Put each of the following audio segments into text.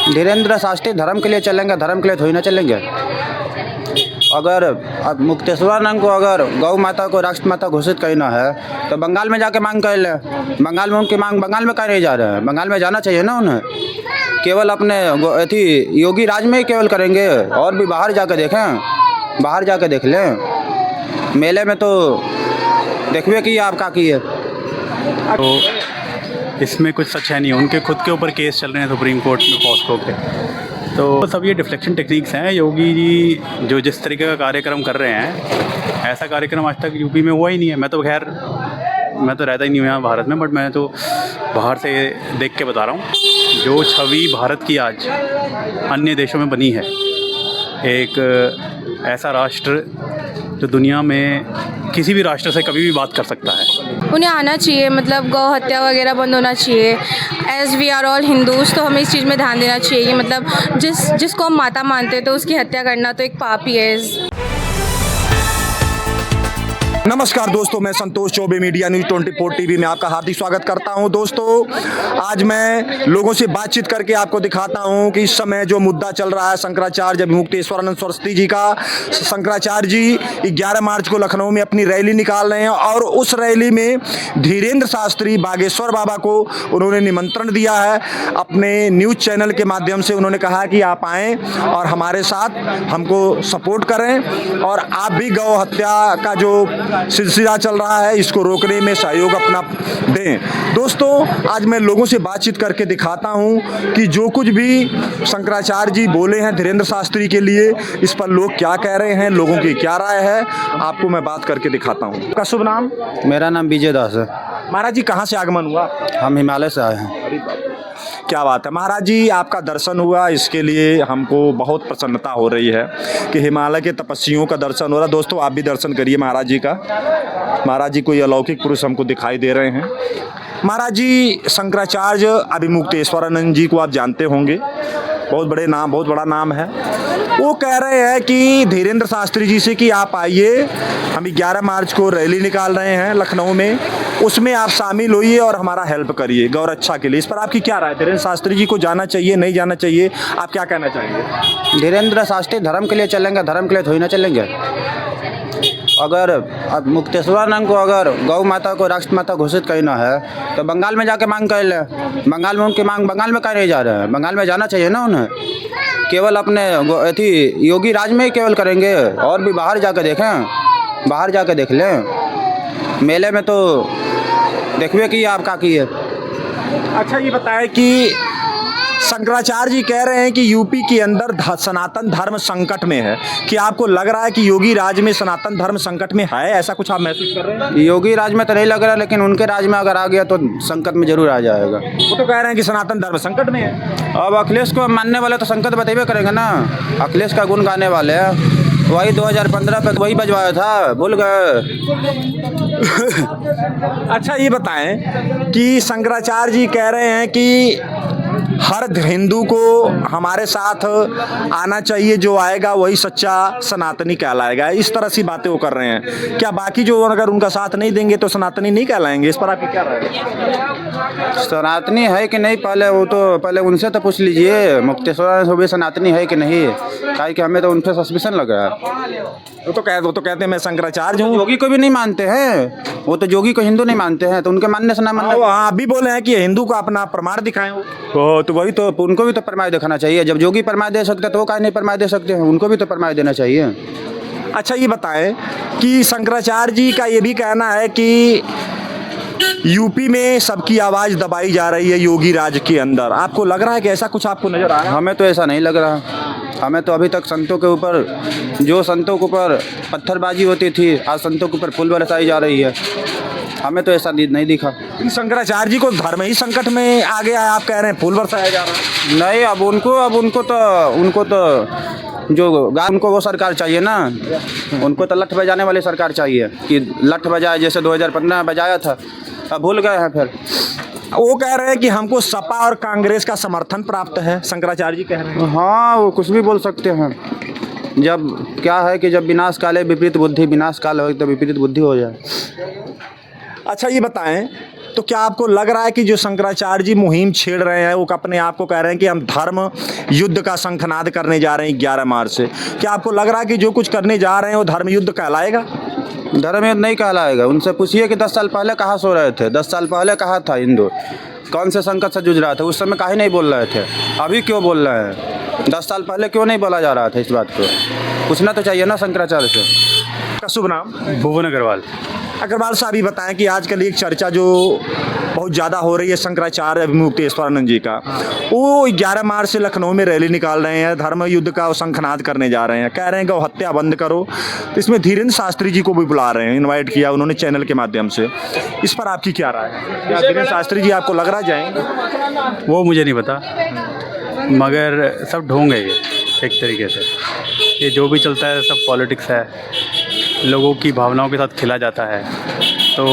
धीरेन्द्र शास्त्री धर्म के लिए चलेंगे, धर्म के लिए थोड़ी ना चलेंगे। अगर अब मुक्तेश्वरानंद को अगर गौ माता को राष्ट्र माता घोषित करना है तो बंगाल में जाके मांग कर ले। बंगाल में उनकी मांग, बंगाल में क्यों नहीं जा रहे हैं? बंगाल में जाना चाहिए ना उन्हें। केवल अपने अथी योगी राज में ही केवल करेंगे, और भी बाहर जाकर देखें, बाहर जाकर देख लें। मेले में तो देखिए कि आप क्या किए। तो इसमें कुछ सच है नहीं, उनके खुद के ऊपर केस चल रहे हैं सुप्रीम कोर्ट में पॉस्को के। तो सब ये डिफ्लेक्शन टेक्निक्स हैं। योगी जी जो जिस तरीके का कार्यक्रम कर रहे हैं, ऐसा कार्यक्रम आज तक यूपी में हुआ ही नहीं है। मैं तो खैर मैं तो रहता ही नहीं हूँ यहाँ भारत में, बट मैं तो बाहर से देख के बता रहा हूँ। जो छवि भारत की आज अन्य देशों में बनी है, एक ऐसा राष्ट्र जो दुनिया में किसी भी राष्ट्र से कभी भी बात कर सकता है। उन्हें आना चाहिए, मतलब गौ हत्या वगैरह बंद होना चाहिए। As we are all Hindus, तो हमें इस चीज़ में ध्यान देना चाहिए। मतलब जिसको हम माता मानते हैं तो उसकी हत्या करना तो एक पाप ही है। नमस्कार दोस्तों, मैं Santosh Choubey media news 24 TV में आपका हार्दिक स्वागत करता हूं। दोस्तों, आज मैं लोगों से बातचीत करके आपको दिखाता हूं कि इस समय जो मुद्दा चल रहा है शंकराचार्य मुक्तेश्वरानंद सरस्वती जी का। शंकराचार्य जी 11 मार्च को लखनऊ में अपनी रैली निकाल रहे हैं और उस रैली में धीरेन्द्र शास्त्री बागेश्वर बाबा को उन्होंने निमंत्रण दिया है। अपने न्यूज़ चैनल के माध्यम से उन्होंने कहा कि आप आएँ और हमारे साथ हमको सपोर्ट करें और आप भी गौ हत्या का जो सिलसिला चल रहा है इसको रोकने में सहयोग अपना दें। दोस्तों, आज मैं लोगों से बातचीत करके दिखाता हूं कि जो कुछ भी शंकराचार्य जी बोले हैं धीरेन्द्र शास्त्री के लिए, इस पर लोग क्या कह रहे हैं, लोगों की क्या राय है, आपको मैं बात करके दिखाता हूं। आपका शुभ नाम? मेरा नाम विजय दास है। महाराज जी, कहाँ से आगमन हुआ? हम हिमालय से आए हैं। क्या बात है महाराज जी, आपका दर्शन हुआ, इसके लिए हमको बहुत प्रसन्नता हो रही है कि हिमालय के तपस्वियों का दर्शन हो रहा है। दोस्तों, आप भी दर्शन करिए महाराज जी का। महाराज जी कोई अलौकिक पुरुष हमको दिखाई दे रहे हैं। महाराज जी, शंकराचार्य अभिमुक्तेश्वरानंद जी को आप जानते होंगे, बहुत बड़ा नाम है। वो कह रहे हैं कि धीरेन्द्र शास्त्री जी से कि आप आइए, हम 11 मार्च को रैली निकाल रहे हैं लखनऊ में, उसमें आप शामिल होइए और हमारा हेल्प करिए गौ रक्षा के लिए। इस पर आपकी क्या राय? धीरेन्द्र शास्त्री जी को जाना चाहिए, नहीं जाना चाहिए, आप क्या कहना चाहेंगे? धीरेन्द्र शास्त्री धर्म के लिए चलेंगे, धर्म के लिए थोड़ी ना चलेंगे। अगर अब मुक्तेश्वरानंद को अगर गौ माता को राष्ट्र माता घोषित करना है तो बंगाल में जाके मांग कर ले। बंगाल में उनकी मांग, बंगाल में क्यों नहीं जा रहे हैं? बंगाल में जाना चाहिए ना उन्हें। केवल अपने अथी योगी राज में ही केवल करेंगे, और भी बाहर जाकर देखें, बाहर जाकर देख लें। मेले में तो देखिए कि आप क्या किए। अच्छा, ये बताएं कि शंकराचार्य जी कह रहे हैं कि यूपी के अंदर सनातन धर्म संकट में है। क्या आपको लग रहा है कि योगी राज में सनातन धर्म संकट में है? ऐसा कुछ आप महसूस कर रहे हैं? योगी राज में तो नहीं लग रहा, लेकिन उनके राज में अगर आ गया तो संकट में जरूर आ जाएगा। वो तो कह रहे हैं कि सनातन धर्म संकट में है। अब अखिलेश को मानने वाले तो संकट बताइए करेंगे ना। अखिलेश का गुण गाने वाले हैं, वही 2015 पे वही बजवाया था, भूल गए। अच्छा, ये बताएं कि शंकराचार्य जी कह रहे हैं कि हर हिंदू को हमारे साथ आना चाहिए, जो आएगा वही सच्चा सनातनी कहलाएगा। इस तरह से बातें वो कर रहे हैं। क्या बाकी जो अगर उनका साथ नहीं देंगे तो सनातनी नहीं कहलाएंगे? इस पर आपकी क्या राय है? सनातनी है कि नहीं, पहले उनसे तो पूछ लीजिए। मुक्तेश्वर भी सनातनी है कि नहीं, काहे कि हमें तो उन पर सस्पिशन लग रहा है। वो तो कहते हैं मैं शंकराचार्य हूँ। योगी को भी नहीं मानते हैं, वो तो योगी को हिंदू नहीं मानते हैं, तो उनके मानने से ना मानना। हाँ, अभी बोले हैं कि हिंदू का अपना प्रमाण दिखाएं वो। तो वही तो उनको भी तो प्रमाण दिखाना चाहिए। जब योगी प्रमाण दे सकते तो वो काहे नहीं प्रमाण दे सकते हैं? उनको भी तो प्रमाण देना चाहिए। अच्छा, ये बताएं कि शंकराचार्य जी का ये भी कहना है कि यूपी में सबकी आवाज़ दबाई जा रही है योगी राज के अंदर। आपको लग रहा है कि ऐसा कुछ आपको नजर आ रहा है? हमें तो ऐसा नहीं लग रहा। हमें तो अभी तक संतों के ऊपर, जो संतों के ऊपर पत्थरबाजी होती थी, आज संतों के ऊपर फूल बरसाई जा रही है। हमें तो ऐसा नहीं दिखा। शंकराचार्य जी को धर्म ही संकट में आ गया है, आप कह रहे हैं फूल बरसाया जा रहा है। नहीं, अब उनको तो जो उनको वो सरकार चाहिए ना। उनको तो लठ बजाने वाली सरकार चाहिए कि लठ बजाए, जैसे 2015 में बजाया था। अब भूल गए हैं फिर। वो कह रहे हैं कि हमको सपा और कांग्रेस का समर्थन प्राप्त है, शंकराचार्य जी कह रहे हैं। हाँ, वो कुछ भी बोल सकते हैं। जब क्या है कि जब विनाश काले विपरीत बुद्धि, विनाश काल हो तो विपरीत बुद्धि हो जाए। अच्छा, ये बताएं तो क्या आपको लग रहा है कि जो शंकराचार्य जी मुहिम छेड़ रहे हैं वो अपने आप को कह रहे हैं कि हम धर्म युद्ध का शंखनाद करने जा रहे हैं 11 मार्च से, क्या आपको लग रहा है कि जो कुछ करने जा रहे हैं वो धर्म युद्ध कहलाएगा? धर्म युद्ध नहीं कहलाएगा। उनसे पूछिए कि 10 साल पहले कहाँ सो रहे थे, 10 साल पहले कहाँ था हिंदू, कौन से संकट से जूझ रहा था, उस समय काहे नहीं बोल रहे थे, अभी क्यों बोल रहे हैं? 10 साल पहले क्यों नहीं बोला जा रहा था इस बात को? पूछना तो चाहिए ना शंकराचार्य से। का शुभ नाम? भुवन अग्रवाल। अग्रवाल साहब ये बताएं कि आजकल एक चर्चा जो बहुत ज़्यादा हो रही है शंकराचार्य अभिमुक्तेश्वरानंद जी का, वो 11 मार्च से लखनऊ में रैली निकाल रहे हैं, धर्म युद्ध का शंखनाद करने जा रहे हैं, कह रहे हैं गौ हत्या बंद करो। तो इसमें धीरेन्द्र शास्त्री जी को भी बुला रहे हैं, इनवाइट किया उन्होंने चैनल के माध्यम से। इस पर आपकी क्या राय है? क्या धीरेन्द्र शास्त्री जी आपको लग रहा जाएंगे? वो मुझे नहीं पता, मगर सब ढोंग है ये एक तरीके से। ये जो भी चलता है सब पॉलिटिक्स है, लोगों की भावनाओं के साथ खेला जाता है, तो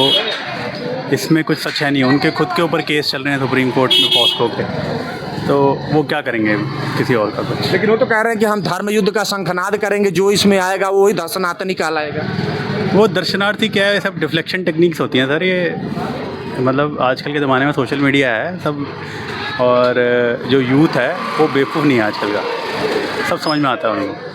इसमें कुछ सच है नहीं। उनके खुद के ऊपर केस चल रहे हैं सुप्रीम कोर्ट में पॉस्को के, तो वो क्या करेंगे किसी और का कुछ। लेकिन वो तो कह रहे हैं कि हम धर्म युद्ध का शंखनाद करेंगे, जो इसमें आएगा वो ही सनातनी कहलाएगा। वो दर्शनार्थी क्या है, सब डिफ्लेक्शन टेक्निक्स होती हैं सर। ये मतलब आजकल के ज़माने में सोशल मीडिया है सब, और जो यूथ है वो बेवकूफ़ नहीं है आजकल का, सब समझ में आता है उनको।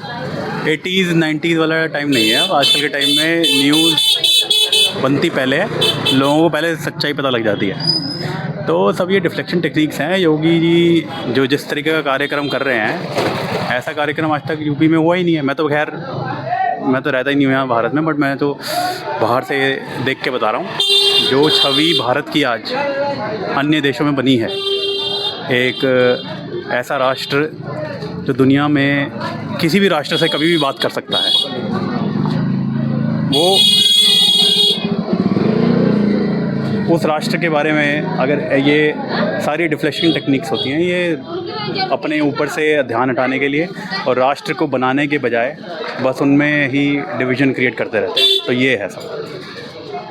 80s 90s वाला टाइम नहीं है। अब आजकल के टाइम में न्यूज़ बनती पहले है, लोगों को पहले सच्चाई पता लग जाती है। तो सब ये डिफ्लेक्शन टेक्निक्स हैं। योगी जी जो जिस तरीके का कार्यक्रम कर रहे हैं, ऐसा कार्यक्रम आज तक यूपी में हुआ ही नहीं है। मैं तो खैर मैं तो रहता ही नहीं हूँ यहाँ भारत में, बट मैं तो बाहर से देख के बता रहा हूँ। जो छवि भारत की आज अन्य देशों में बनी है, एक ऐसा राष्ट्र जो दुनिया में किसी भी राष्ट्र से कभी भी बात कर सकता है, वो उस राष्ट्र के बारे में अगर ये सारी डिफ्लेक्शन टेक्निक्स होती हैं, ये अपने ऊपर से ध्यान हटाने के लिए और राष्ट्र को बनाने के बजाय बस उनमें ही डिवीज़न क्रिएट करते रहते हैं। तो ये है सब।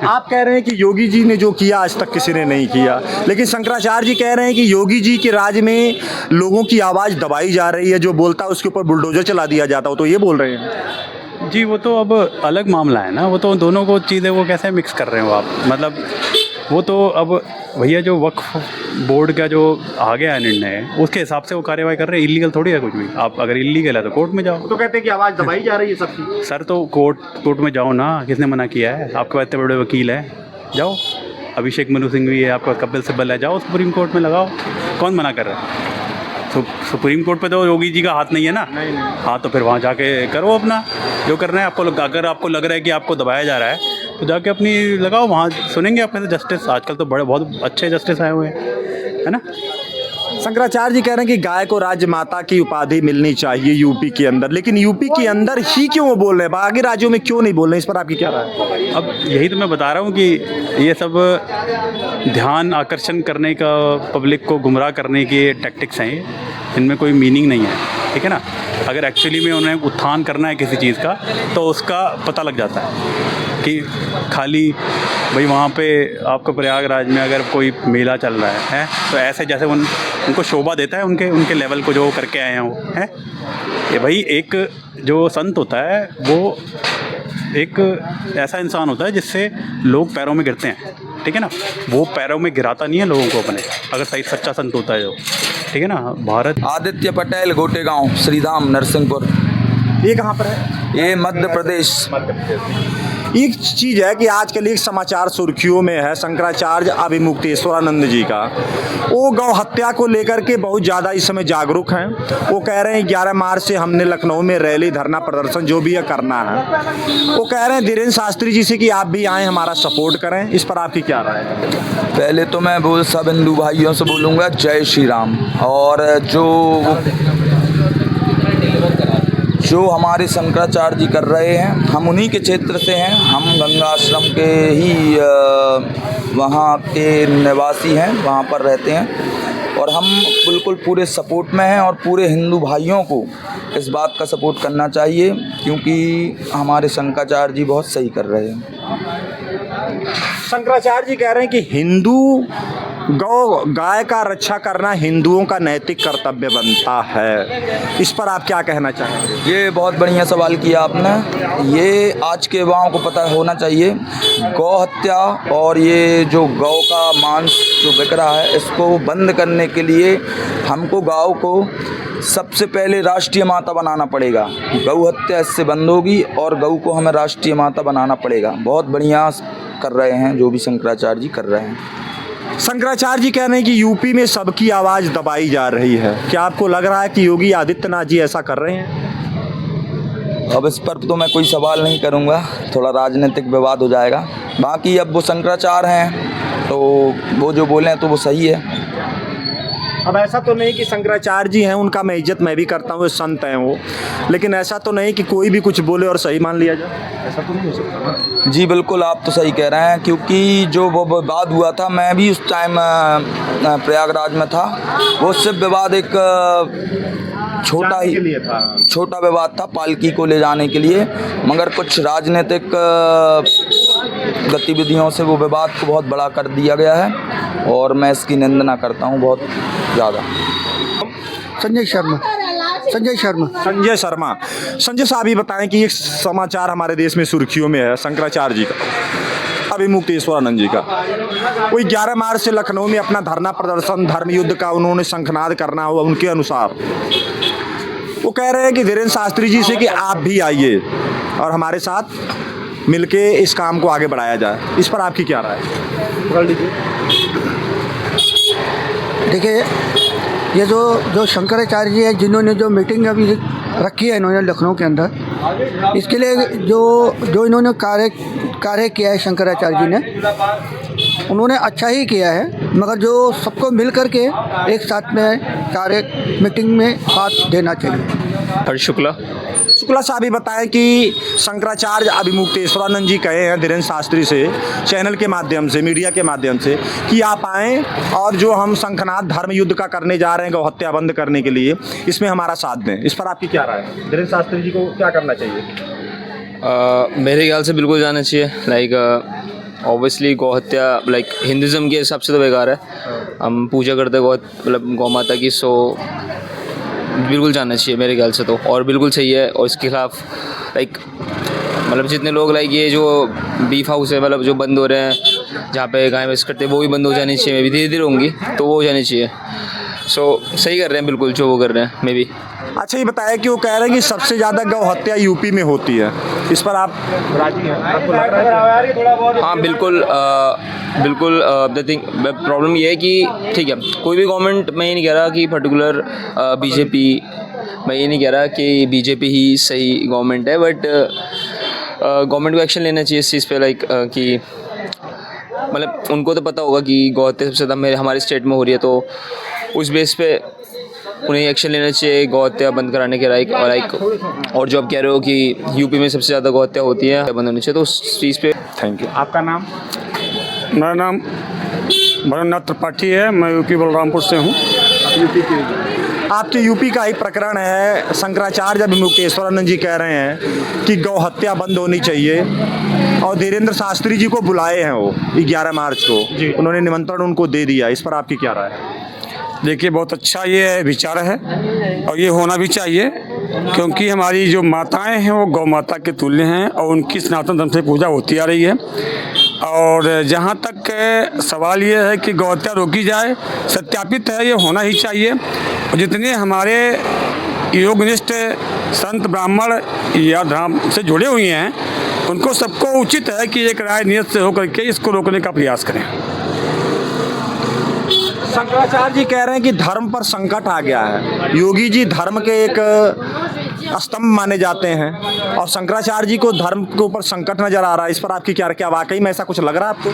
आप कह रहे हैं कि योगी जी ने जो किया आज तक किसी ने नहीं किया, लेकिन शंकराचार्य जी कह रहे हैं कि योगी जी के राज में लोगों की आवाज़ दबाई जा रही है, जो बोलता है उसके ऊपर बुलडोजर चला दिया जाता हो, तो ये बोल रहे हैं। जी वो तो अब अलग मामला है ना, वो तो दोनों को चीज़ें वो कैसे मिक्स कर रहे हो आप। मतलब वो तो अब भैया जो वक्फ बोर्ड का जो आ गया है निर्णय, उसके हिसाब से वो कार्रवाई कर रहे हैं। इलीगल थोड़ी है कुछ भी। आप अगर इलीगल है तो कोर्ट में जाओ। तो कहते हैं कि आवाज़ दबाई जा रही है सबकी। सर तो कोर्ट में जाओ ना, किसने मना किया है? आपके पास इतने बड़े वकील हैं, जाओ। अभिषेक मनु सिंह भी है, आपका कपिल सिब्बल है, जाओ सुप्रीम कोर्ट में लगाओ। कौन मना कर रहा है? सुप्रीम कोर्ट पे तो योगी जी का हाथ नहीं है ना। नहीं। हाँ तो फिर वहाँ जाके करो अपना जो करना है। अगर आपको लग रहा है कि आपको दबाया जा रहा है तो जाके अपनी लगाओ, वहाँ सुनेंगे अपने से जस्टिस। आजकल तो बहुत अच्छे जस्टिस आए हुए हैं, है ना। शंकराचार्य जी कह रहे हैं कि गाय को राज्य माता की उपाधि मिलनी चाहिए यूपी के अंदर, लेकिन यूपी के अंदर ही क्यों वो बोल रहे हैं, बाकी राज्यों में क्यों नहीं बोल रहे हैं? इस पर आपकी क्या राय है? अब यही तो मैं बता रहा हूँ कि ये सब ध्यान आकर्षण करने का, पब्लिक को गुमराह करने के टैक्टिक्स हैं। इनमें कोई मीनिंग नहीं है, ठीक है ना। अगर एक्चुअली में उन्हें उत्थान करना है किसी चीज़ का, तो उसका पता लग जाता है कि खाली भाई वहाँ पे आपको प्रयागराज में अगर कोई मेला चल रहा है तो ऐसे जैसे उनको शोभा देता है उनके लेवल को जो करके आए हैं वो है। ये भाई एक जो संत होता है वो एक ऐसा इंसान होता है जिससे लोग पैरों में गिरते हैं, ठीक है ना। वो पैरों में गिराता नहीं है लोगों को अपने, अगर सही सच्चा संत होता है जो, ठीक है ना। भारत आदित्य पटेल, गोटेगांव, श्रीधाम, नरसिंहपुर। ये कहाँ पर है? ये मध्य प्रदेश। एक चीज़ है कि आजकल एक समाचार सुर्खियों में है शंकराचार्य अभिमुक्तेश्वरानंद जी का। वो गौ हत्या को लेकर के बहुत ज़्यादा इस समय जागरूक हैं। वो कह रहे हैं 11 मार्च से हमने लखनऊ में रैली, धरना, प्रदर्शन जो भी है करना है। वो कह रहे हैं धीरेन्द्र शास्त्री जी से कि आप भी आएँ, हमारा सपोर्ट करें। इस पर आपकी क्या राय है? पहले तो मैं सब हिंदू भाइयों से बोलूँगा जय श्री राम। और जो हमारे शंकराचार्य जी कर रहे हैं, हम उन्हीं के क्षेत्र से हैं। हम गंगा आश्रम के ही वहाँ के निवासी हैं, वहाँ पर रहते हैं। और हम बिल्कुल पूरे सपोर्ट में हैं और पूरे हिंदू भाइयों को इस बात का सपोर्ट करना चाहिए, क्योंकि हमारे शंकराचार्य जी बहुत सही कर रहे हैं। शंकराचार्य जी कह रहे हैं कि हिंदू गाय का रक्षा करना हिंदुओं का नैतिक कर्तव्य बनता है, इस पर आप क्या कहना चाहेंगे? ये बहुत बढ़िया सवाल किया आपने। ये आज के युवाओं को पता होना चाहिए, गौ हत्या और ये जो गौ का मांस जो बिक रहा है, इसको बंद करने के लिए हमको गौ को सबसे पहले राष्ट्रीय माता बनाना पड़ेगा। गौ हत्या इससे बंद होगी और गौ को हमें राष्ट्रीय माता बनाना पड़ेगा। बहुत बढ़िया कर रहे हैं जो भी शंकराचार्य जी कर रहे हैं। शंकराचार्य जी कह रहे हैं कि यूपी में सबकी आवाज़ दबाई जा रही है। क्या आपको लग रहा है कि योगी आदित्यनाथ जी ऐसा कर रहे हैं? अब इस पर तो मैं कोई सवाल नहीं करूंगा, थोड़ा राजनीतिक विवाद हो जाएगा। बाकी अब वो शंकराचार्य हैं तो वो जो बोले तो वो सही है। अब ऐसा तो नहीं कि शंकराचार्य जी हैं, उनका मैं इज्जत मैं भी करता हूँ, संत हैं वो, लेकिन ऐसा तो नहीं कि कोई भी कुछ बोले और सही मान लिया जाए, ऐसा तो नहीं हो सकता। जी बिल्कुल, आप तो सही कह रहे हैं, क्योंकि जो वो विवाद हुआ था, मैं भी उस टाइम प्रयागराज में था। वो सिर्फ विवाद एक छोटा विवाद था पालकी को ले जाने के लिए, मगर कुछ राजनीतिक गतिविधियों से वो विवाद को बहुत बड़ा कर दिया गया है और मैं इसकी निंदा करता हूँ बहुत ज़्यादा। संजय शर्मा साहब ही बताएं कि एक समाचार हमारे देश में सुर्खियों में है शंकराचार्य जी का, अभिमुक्तेश्वरानंद जी का। वही 11 मार्च से लखनऊ में अपना धरना प्रदर्शन धर्म युद्ध का उन्होंने शंखनाद करना हुआ। उनके अनुसार वो कह रहे हैं कि धीरेन्द्र शास्त्री जी से कि आप भी आइए और हमारे साथ मिलके इस काम को आगे बढ़ाया जाए। इस पर आपकी क्या राय है? देखिए, ये जो शंकराचार्य जी है, जिन्होंने जो मीटिंग अभी रखी है इन्होंने लखनऊ के अंदर, इसके लिए जो इन्होंने कार्य किया है शंकराचार्य जी ने, उन्होंने अच्छा ही किया है, मगर जो सबको मिल कर के एक साथ में कार्य मीटिंग में हाथ देना चाहिए। हर्ष शुक्ला साहब ही बताएं कि शंकराचार्य अभिमुक्तेश्वरानंद जी कहे हैं धीरेन्द्र शास्त्री से चैनल के माध्यम से, मीडिया के माध्यम से, कि आप आएँ और जो हम शंखनाद धर्म युद्ध का करने जा रहे हैं गौ हत्या बंद करने के लिए, इसमें हमारा साथ दें। इस पर आपकी क्या राय है? धीरेन्द्र शास्त्री जी को क्या करना चाहिए? मेरे ख्याल से बिल्कुल जाना चाहिए। लाइक ऑब्वियसली गौ हत्या लाइक हिंदुज़म के हिसाब से तो बेकार है। हम पूजा करते गौ माता की, सो बिल्कुल जाना चाहिए मेरे ख्याल से तो, और बिल्कुल सही है। और इसके खिलाफ लाइक मतलब जितने लोग लाइक ये जो बीफ हाउस है मतलब जो बंद हो रहे हैं, जहाँ पे गाय भैंस करते हैं, वो भी बंद हो जानी चाहिए। मैं भी धीरे धीरे होंगी तो वो हो जानी चाहिए। सो सही कर रहे हैं बिल्कुल जो वो कर रहे हैं। मैं भी अच्छा ये बताया कि वो कह रहे हैं कि सबसे ज़्यादा गौ हत्या यूपी में होती है। इस पर आप राजी हैं? आपको लग रहा है? हाँ बिल्कुल बिल्कुल। द थिंग प्रॉब्लम ये है कि ठीक है, कोई भी गवर्नमेंट, मैं ये नहीं कह रहा कि पर्टिकुलर बीजेपी, मैं ये नहीं कह रहा कि बीजेपी ही सही गवर्नमेंट है, बट गवर्नमेंट को एक्शन लेना चाहिए इस चीज़ पे। लाइक कि मतलब उनको तो पता होगा कि गौ हत्या सबसे ज़्यादा हमारे स्टेट में हो रही है, तो उस बेस पे उन्हें एक्शन लेना चाहिए गौ हत्या बंद कराने के लाइक। और जो आप कह रहे हो कि यूपी में सबसे ज़्यादा गौ हत्या होती है, बंद होनी चाहिए, तो उस चीज़ पे। Thank you. आपका नाम? मेरा नाम भरतनाथ त्रिपाठी है, मैं यूपी बलरामपुर से हूँ। आपके यूपी का ही प्रकरण है। शंकराचार्य अभिमुक्तेश्वरानंद जी कह रहे हैं कि गौ हत्या बंद होनी चाहिए और धीरेन्द्र शास्त्री जी को बुलाए हैं वो 11 मार्च को, उन्होंने निमंत्रण उनको दे दिया। इस पर आपकी क्या राय है? देखिए, बहुत अच्छा ये विचार है और ये होना भी चाहिए, क्योंकि हमारी जो माताएं हैं वो गौ माता के तुल्य हैं और उनकी सनातन धर्म से पूजा होती आ रही है। और जहाँ तक सवाल ये है कि गौ हत्या रोकी जाए, सत्यापित है, ये होना ही चाहिए। और जितने हमारे योगनिष्ठ संत ब्राह्मण या धर्म से जुड़े हुए हैं, उनको सबको उचित है कि एक राय नियत से होकर के इसको रोकने का प्रयास करें। शंकराचार्य जी कह रहे हैं कि धर्म पर संकट आ गया है। योगी जी धर्म के एक स्तंभ माने जाते हैं और शंकराचार्य जी को धर्म के ऊपर संकट नजर आ रहा है। इस पर आपकी क्या वाकई में ऐसा कुछ लग रहा है आपको?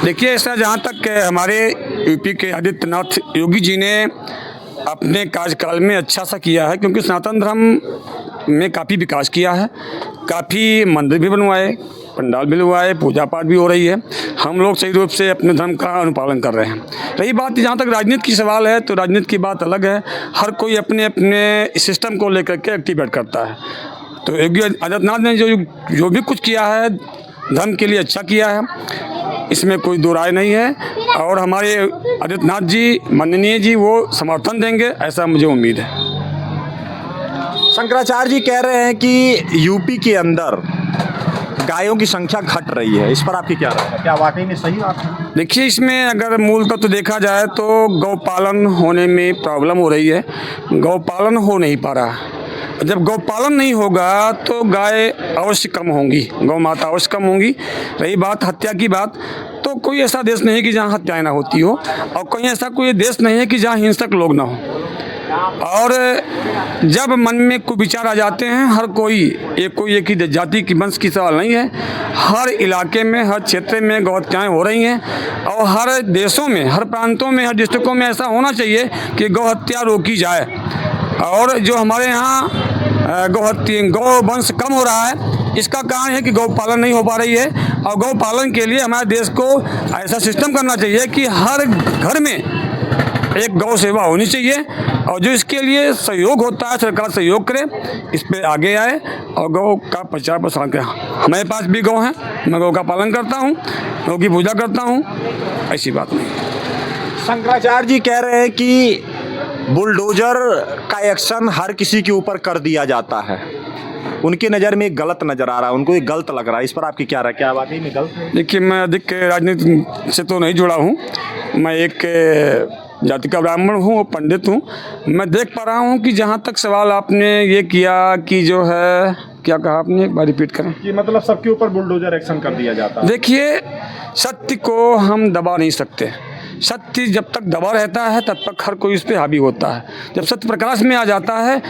देखिए, ऐसा जहाँ तक हमारे यूपी के आदित्यनाथ योगी जी ने अपने कार्यकाल में अच्छा सा किया है, क्योंकि सनातन धर्म में काफ़ी विकास किया है, काफ़ी मंदिर भी बनवाए, पंडाल भी लगवाए, पूजा पाठ भी हो रही है। हम लोग सही रूप से अपने धर्म का अनुपालन कर रहे हैं। रही बात जो तक राजनीति की सवाल है, तो राजनीति की बात अलग है। हर कोई अपने अपने सिस्टम को लेकर के एक्टिवेट करता है। तो योगी आदित्यनाथ ने जो भी कुछ किया है धर्म के लिए अच्छा किया है। इसमें कोई दो राय नहीं है। और हमारे आदित्यनाथ जी माननीय जी वो समर्थन देंगे, ऐसा मुझे उम्मीद है। शंकराचार्य जी कह रहे हैं कि यूपी के अंदर गायों की संख्या घट रही है, इस पर आपकी क्या राय है? क्या वाकई में सही बात है? देखिए, इसमें अगर मूल तत्व तो देखा जाए तो गौपालन होने में प्रॉब्लम हो रही है। गौपालन हो नहीं पा रहा। जब गौपालन नहीं होगा तो गाय अवश्य कम होंगी, गौ माता अवश्य कम होंगी। रही बात हत्या की बात, तो कोई ऐसा देश नहीं है कि जहाँ हत्याएं ना होती हो, और कहीं ऐसा कोई देश नहीं है कि जहाँ हिंसक लोग ना हो। और जब मन में कोई विचार आ जाते हैं, हर कोई एक ही जाति की वंश की सवाल नहीं है। हर इलाके में, हर क्षेत्र में गौ हत्याएं हो रही हैं, और हर देशों में, हर प्रांतों में, हर डिस्ट्रिक्टों में ऐसा होना चाहिए कि गौ हत्या रोकी जाए। और जो हमारे यहाँ गौ वंश कम हो रहा है, इसका कारण है कि गौ पालन नहीं हो पा रही है। और गौ पालन के लिए हमारे देश को ऐसा सिस्टम करना चाहिए कि हर घर में एक गौ सेवा होनी चाहिए, और जो इसके लिए सहयोग होता है सरकार सहयोग करे, इस पे आगे आए और गौ का प्रचार प्रसार करे। हमारे पास भी गौ हैं, मैं गौ का पालन करता हूँ, गौ की पूजा करता हूँ, ऐसी बात नहीं। शंकराचार्य जी कह रहे हैं कि बुलडोजर का एक्शन हर किसी के ऊपर कर दिया जाता है, उनकी नज़र में गलत नज़र आ रहा है, उनको ये गलत लग रहा है, इस पर आपकी क्या राय? क्या वाकई में गलत है? देखिए, मैं अधिक राजनीति से तो नहीं जुड़ा हूँ। मैं एक जाति का ब्राह्मण हूँ और पंडित हूँ। मैं देख पा रहा हूँ कि जहाँ तक सवाल आपने ये किया कि जो है, क्या कहा आपने, एक बार रिपीट करें। कि मतलब सबके ऊपर बुलडोजर एक्शन कर दिया जाता है। देखिए, सत्य को हम दबा नहीं सकते। सत्य जब तक दबा रहता है तब तक हर कोई उस पर हावी होता है। जब सत्य प्रकाश में आ जाता है,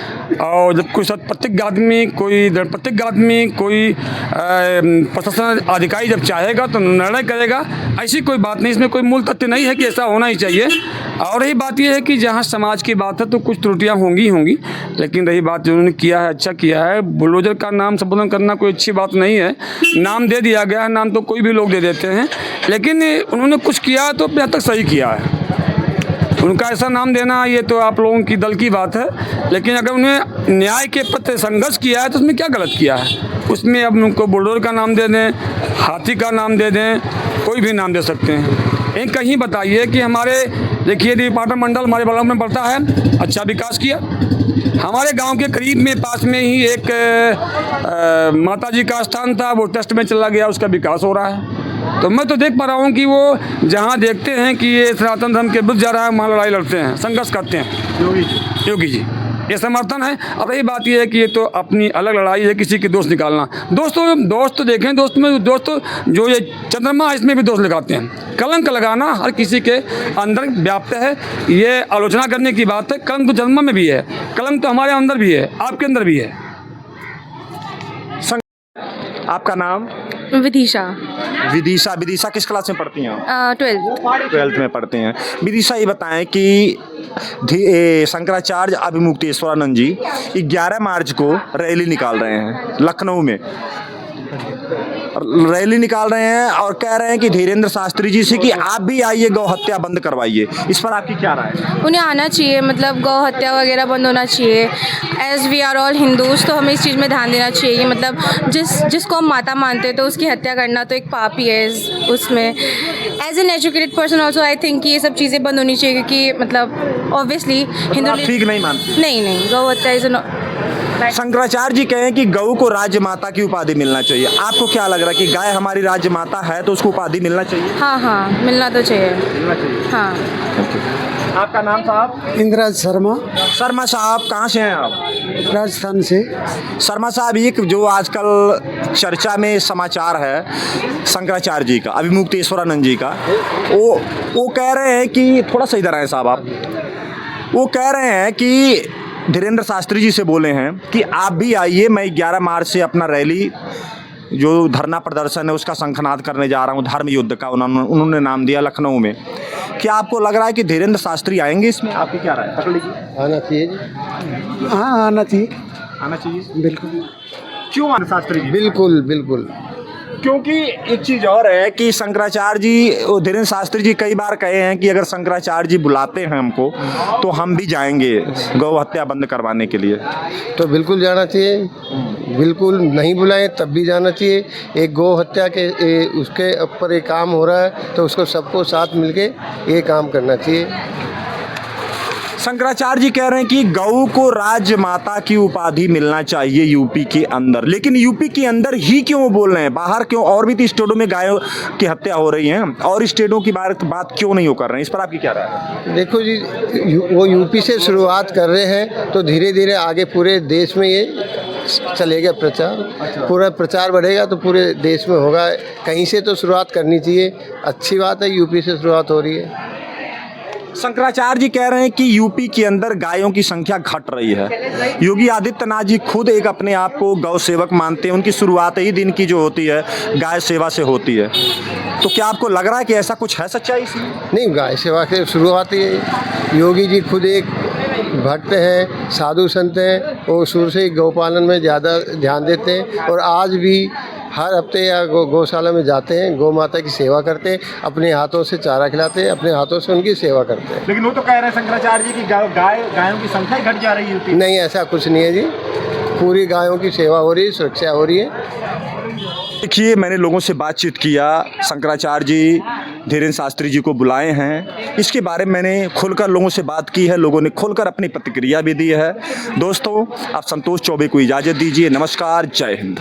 और जब कोई सत्यप्रतिज्ञ आदमी, कोई दृढ़प्रतिज्ञ आदमी, कोई प्रशासन अधिकारी जब चाहेगा तो निर्णय करेगा। ऐसी कोई बात नहीं, इसमें कोई मूल तथ्य नहीं है कि ऐसा होना ही चाहिए। और रही बात यह है कि जहाँ समाज की बात है तो कुछ त्रुटियाँ होंगी, लेकिन रही बात जो उन्होंने किया है, अच्छा किया है। बुलडोजर का नाम संबोधन करना कोई अच्छी बात नहीं है। नाम दे दिया गया है, नाम तो कोई भी लोग दे देते हैं, लेकिन उन्होंने कुछ किया तो अपने हद तक सही किया है। उनका ऐसा नाम देना, ये तो आप लोगों की दल की बात है, लेकिन अगर उन्हें न्याय के प्रति संघर्ष किया है तो उसमें क्या गलत किया है? उसमें अब उनको बुलडोजर का नाम दे दें, हाथी का नाम दे दें, कोई भी नाम दे सकते हैं। एक कहीं बताइए कि हमारे, देखिए, पाटन मंडल हमारे बगल में पड़ता है, अच्छा विकास किया। हमारे गांव के करीब में, पास में ही एक माता जी का स्थान था, वो ट्रस्ट में चला गया, उसका विकास हो रहा है। तो मैं तो देख पा रहा हूँ कि वो जहाँ देखते हैं कि ये सनातन धर्म के विरुद्ध जा रहा है, वहाँ लड़ाई लड़ते हैं, संघर्ष करते हैं। योगी जी ये समर्थन है। अब रही बात ये है कि ये तो अपनी अलग लड़ाई है, किसी की दोस्त निकालना। दोस्त तो देखें, दोस्त जो ये चंद्रमा, इसमें भी दोस्त लगाते हैं। कलंक लगाना हर किसी के अंदर व्याप्त है, ये आलोचना करने की बात है। कलंक तो चंद्रमा में भी है, कलंक तो हमारे अंदर भी है, आपके अंदर भी है। आपका नाम? विदिशा। विदिशा किस क्लास में पढ़ती हैं आप? 12th में पढ़ते हैं। विदिशा, ये बताएं कि शंकराचार्य अभिमुक्तेश्वरानंद जी 11 मार्च को रैली निकाल रहे हैं लखनऊ में, रैली निकाल रहे हैं और कह रहे हैं कि धीरेन्द्र शास्त्री जी से कि आप भी आइए, गौ हत्या बंद करवाइए। इस पर आपकी क्या राय है? उन्हें आना चाहिए, मतलब गौ हत्या वगैरह बंद होना चाहिए। As we are all Hindus, तो हमें इस चीज़ में ध्यान देना चाहिए। मतलब जिसको हम माता मानते हैं तो उसकी हत्या करना तो एक पाप ही है। उसमें as an educated person also I think कि ये सब चीज़ें बंद होनी चाहिए, क्योंकि मतलब ऑब्वियसली हिंदू ठीक नहीं मानते? नहीं, गौ हत्या इज शंकराचार्य जी कहें कि गौ को राज्य माता की उपाधि मिलना चाहिए। आपको क्या लग रहा है कि गाय हमारी राज्य माता है तो उसको उपाधि मिलना चाहिए? हाँ, मिलना तो चाहिए। हाँ। आपका नाम साहब? इंद्राज शर्मा। शर्मा साहब, कहाँ से हैं आप? राजस्थान से। शर्मा साहब, एक जो आजकल चर्चा में समाचार है शंकराचार्य जी का, अभिमुक्तेश्वरानंद जी का, वो कह रहे हैं कि, थोड़ा सा इधर आए साहब आप, वो कह रहे हैं कि धीरेन्द्र शास्त्री जी से बोले हैं कि आप भी आइए, मैं 11 मार्च से अपना रैली, जो धरना प्रदर्शन है, उसका शंखनाद करने जा रहा हूँ, धर्म युद्ध का उन्होंने नाम दिया लखनऊ में। क्या आपको लग रहा है कि धीरेन्द्र शास्त्री आएंगे इसमें? आपकी क्या राय? पकड़ लीजिए। आना चाहिए जी। हाँ, आना चाहिए, बिल्कुल। बिल्कुल। क्यों आना शास्त्री जी? बिल्कुल। क्योंकि एक चीज और है कि शंकराचार्य जी और धीरेन्द्र शास्त्री जी कई बार कहे हैं कि अगर शंकराचार्य जी बुलाते हैं हमको तो हम भी जाएंगे गौ हत्या बंद करवाने के लिए। तो बिल्कुल जाना चाहिए, बिल्कुल नहीं बुलाएं तब भी जाना चाहिए। एक गौ हत्या के उसके ऊपर एक काम हो रहा है तो उसको सबको साथ मिलके ये काम करना चाहिए। शंकराचार्य जी कह रहे हैं कि गौ को राजमाता की उपाधि मिलना चाहिए यूपी के अंदर, लेकिन यूपी के अंदर ही क्यों बोल रहे हैं, बाहर क्यों? और भी तो स्टेटों में गायों की हत्या हो रही है और स्टेटों की बात क्यों नहीं हो कर रहे हैं? इस पर आपकी क्या राय है? देखो जी, वो यूपी से शुरुआत कर रहे हैं तो धीरे धीरे आगे पूरे देश में ये चलेगा प्रचार। पूरा प्रचार बढ़ेगा तो पूरे देश में होगा। कहीं से तो शुरुआत करनी चाहिए। अच्छी बात है यूपी से शुरुआत हो रही है। शंकराचार्य जी कह रहे हैं कि यूपी के अंदर गायों की संख्या घट रही है। योगी आदित्यनाथ जी खुद एक अपने आप को गौ सेवक मानते हैं। उनकी शुरुआत ही दिन की जो होती है गाय सेवा से होती है। तो क्या आपको लग रहा है कि ऐसा कुछ है सच्चाई इसमें? नहीं, गाय सेवा से शुरुआत ही है। योगी जी खुद एक भक्त हैं, साधु संत हैं। वो शुरू से ही गौपालन में ज़्यादा ध्यान देते हैं और आज भी हर हफ्ते या गौशाला में जाते हैं, गौ माता की सेवा करते हैं, अपने हाथों से चारा खिलाते हैं, अपने हाथों से उनकी सेवा करते हैं। लेकिन वो तो कह रहे हैं शंकराचार्य जी की गायों की संख्या घट जा रही है यूपी। नहीं, ऐसा कुछ नहीं है जी। पूरी गायों की सेवा हो रही है, सुरक्षा हो रही है। देखिए, मैंने लोगों से बातचीत किया। शंकराचार्य जी धीरेन्द्र शास्त्री जी को बुलाए हैं, इसके बारे में मैंने खुलकर लोगों से बात की है। लोगों ने खुलकर अपनी प्रतिक्रिया भी दी है। दोस्तों, आप संतोष चौबे को इजाज़त दीजिए। नमस्कार, जय हिंद।